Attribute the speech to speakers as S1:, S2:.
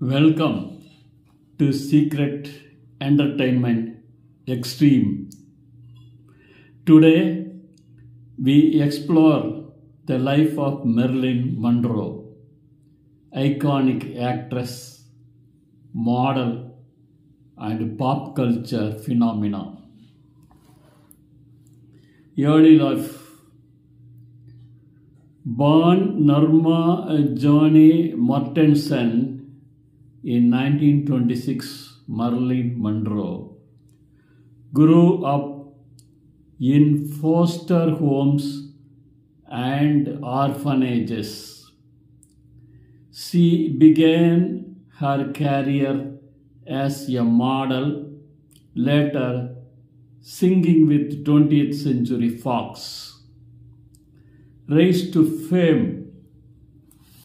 S1: Welcome to Secret Entertainment Extreme. Today we explore the life of Marilyn Monroe, iconic actress, model, and pop culture phenomena. Early life. Born Norma Johnny Mortensen in 1926, Marilyn Monroe grew up in foster homes and orphanages. She began her career as a model, later singing with 20th Century Fox. Raised to fame